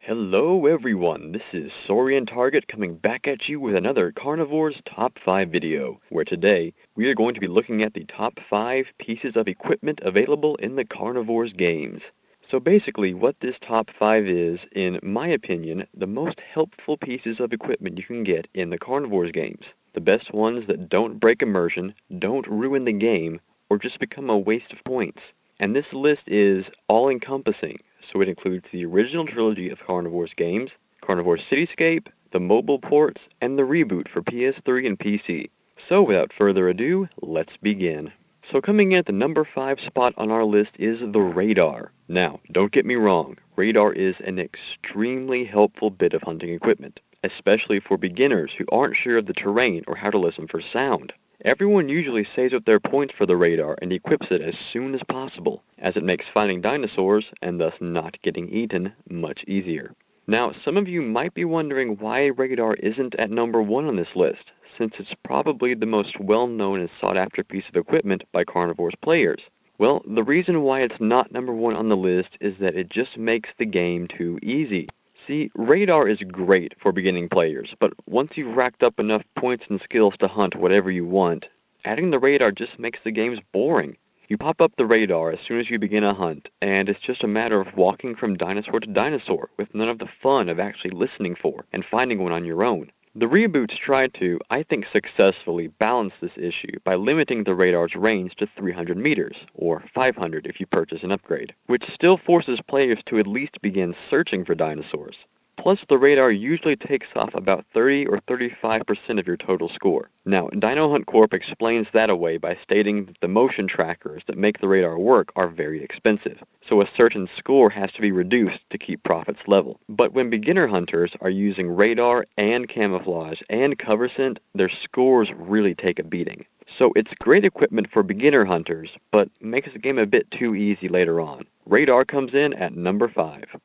Hello everyone, this is Saurian Target coming back at you with another Carnivores Top 5 video, where today we are going to be looking at the top 5 pieces of equipment available in the Carnivores games. So basically what this top 5 is, in my opinion, the most helpful pieces of equipment you can get in the Carnivores games. The best ones that don't break immersion, don't ruin the game, or just become a waste of points. And this list is all-encompassing, so it includes the original trilogy of Carnivores games, Carnivores Cityscape, the mobile ports, and the reboot for PS3 and PC. So without further ado, let's begin. So coming in at the number 5 spot on our list is the radar. Now, don't get me wrong, radar is an extremely helpful bit of hunting equipment, especially for beginners who aren't sure of the terrain or how to listen for sound. Everyone usually saves up their points for the radar and equips it as soon as possible, as it makes finding dinosaurs, and thus not getting eaten, much easier. Now, some of you might be wondering why radar isn't at number 1 on this list, since it's probably the most well-known and sought-after piece of equipment by Carnivores players. Well, the reason why it's not number 1 on the list is that it just makes the game too easy. See, radar is great for beginning players, but once you've racked up enough points and skills to hunt whatever you want, adding the radar just makes the games boring. You pop up the radar as soon as you begin a hunt, and it's just a matter of walking from dinosaur to dinosaur with none of the fun of actually listening for and finding one on your own. The reboots tried to, I think successfully, balance this issue by limiting the radar's range to 300 meters, or 500 if you purchase an upgrade, which still forces players to at least begin searching for dinosaurs. Plus, the radar usually takes off about 30 or 35% of your total score. Now, Dino Hunt Corp explains that away by stating that the motion trackers that make the radar work are very expensive, so a certain score has to be reduced to keep profits level. But when beginner hunters are using radar and camouflage and cover scent, their scores really take a beating. So it's great equipment for beginner hunters, but makes the game a bit too easy later on. Radar comes in at number 5.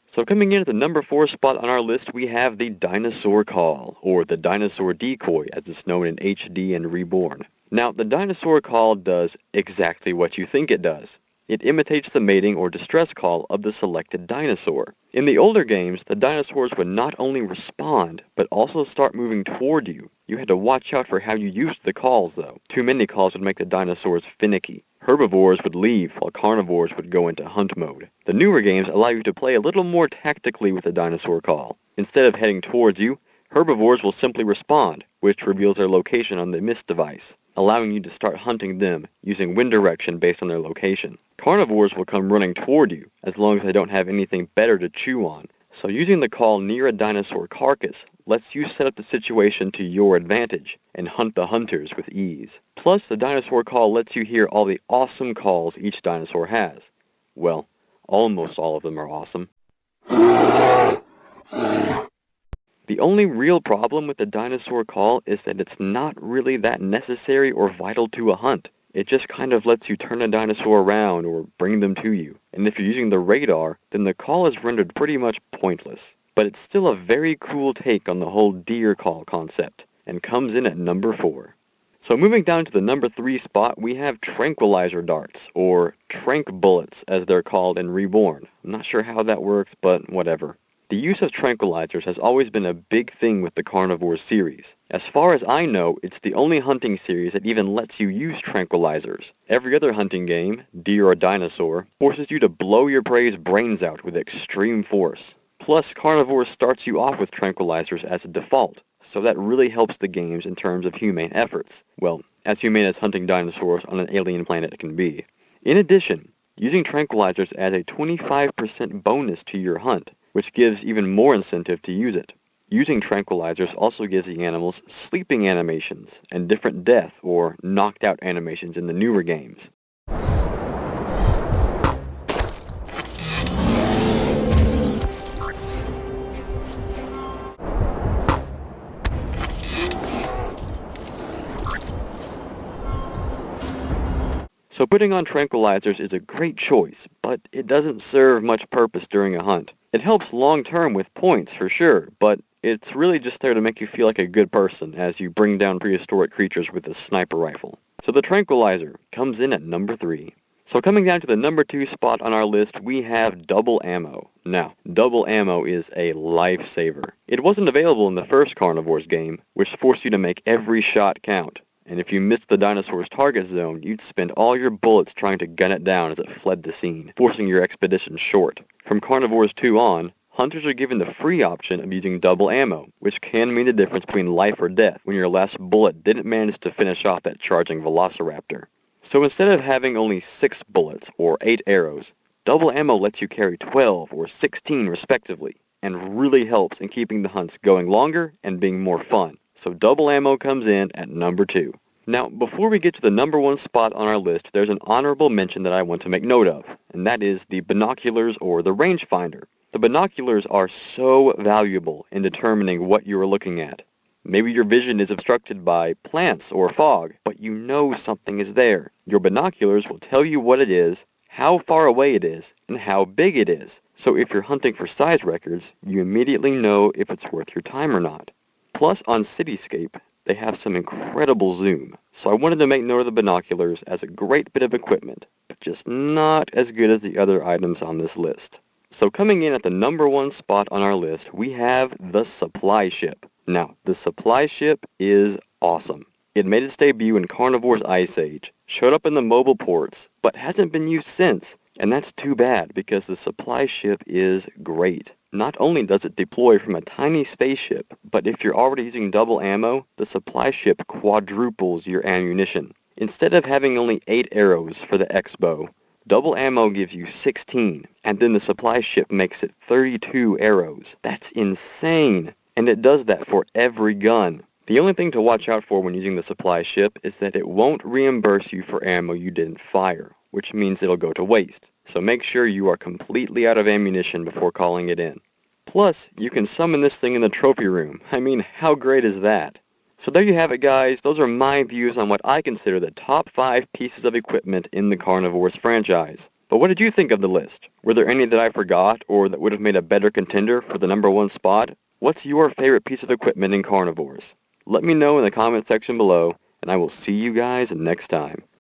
So coming in at the number 4 spot on our list, we have the Dinosaur Call, or the Dinosaur Decoy as it's known in HD and Reborn. Now, the Dinosaur Call does exactly what you think it does. It imitates the mating or distress call of the selected dinosaur. In the older games, the dinosaurs would not only respond, but also start moving toward you. You had to watch out for how you used the calls, though. Too many calls would make the dinosaurs finicky. Herbivores would leave, while carnivores would go into hunt mode. The newer games allow you to play a little more tactically with the dinosaur call. Instead of heading towards you, herbivores will simply respond, which reveals their location on the mist device, allowing you to start hunting them using wind direction based on their location. Carnivores will come running toward you, as long as they don't have anything better to chew on. So using the call near a dinosaur carcass lets you set up the situation to your advantage and hunt the hunters with ease. Plus, the dinosaur call lets you hear all the awesome calls each dinosaur has. Well, almost all of them are awesome. The only real problem with the dinosaur call is that it's not really that necessary or vital to a hunt. It just kind of lets you turn a dinosaur around or bring them to you. And if you're using the radar, then the call is rendered pretty much pointless. But it's still a very cool take on the whole deer call concept, and comes in at number 4. So moving down to the number 3 spot, we have Tranquilizer darts, or Trank bullets as they're called in Reborn. I'm not sure how that works, but whatever. The use of tranquilizers has always been a big thing with the Carnivores series. As far as I know, it's the only hunting series that even lets you use tranquilizers. Every other hunting game, deer or dinosaur, forces you to blow your prey's brains out with extreme force. Plus, Carnivores starts you off with tranquilizers as a default, so that really helps the games in terms of humane efforts. Well, as humane as hunting dinosaurs on an alien planet can be. In addition, using tranquilizers adds a 25% bonus to your hunt, which gives even more incentive to use it. Using tranquilizers also gives the animals sleeping animations and different death or knocked out animations in the newer games. So putting on tranquilizers is a great choice, but it doesn't serve much purpose during a hunt. It helps long-term with points for sure, but it's really just there to make you feel like a good person as you bring down prehistoric creatures with a sniper rifle. So the tranquilizer comes in at number 3. So coming down to the number 2 spot on our list, we have double ammo. Now, double ammo is a lifesaver. It wasn't available in the first Carnivores game, which forced you to make every shot count. And if you missed the dinosaur's target zone, you'd spend all your bullets trying to gun it down as it fled the scene, forcing your expedition short. From Carnivores 2 on, hunters are given the free option of using double ammo, which can mean the difference between life or death when your last bullet didn't manage to finish off that charging velociraptor. So instead of having only 6 bullets or 8 arrows, double ammo lets you carry 12 or 16 respectively, and really helps in keeping the hunts going longer and being more fun. So double ammo comes in at number 2. Now, before we get to the number 1 spot on our list, there's an honorable mention that I want to make note of, and that is the binoculars or the rangefinder. The binoculars are so valuable in determining what you are looking at. Maybe your vision is obstructed by plants or fog, but you know something is there. Your binoculars will tell you what it is, how far away it is, and how big it is. So if you're hunting for size records, you immediately know if it's worth your time or not. Plus, on Cityscape, they have some incredible zoom, so I wanted to make note of the binoculars as a great bit of equipment, but just not as good as the other items on this list. So coming in at the number 1 spot on our list, we have the supply ship. Now, the supply ship is awesome. It made its debut in Carnivores Ice Age, showed up in the mobile ports, but hasn't been used since. And that's too bad because the supply ship is great. Not only does it deploy from a tiny spaceship, but if you're already using double ammo, the supply ship quadruples your ammunition. Instead of having only 8 arrows for the X-bow, double ammo gives you 16, and then the supply ship makes it 32 arrows. That's insane! And it does that for every gun. The only thing to watch out for when using the supply ship is that it won't reimburse you for ammo you didn't fire, which means it'll go to waste. So make sure you are completely out of ammunition before calling it in. Plus, you can summon this thing in the trophy room. I mean, how great is that? So there you have it, guys. Those are my views on what I consider the top 5 pieces of equipment in the Carnivores franchise. But what did you think of the list? Were there any that I forgot or that would have made a better contender for the number 1 spot? What's your favorite piece of equipment in Carnivores? Let me know in the comment section below, and I will see you guys next time.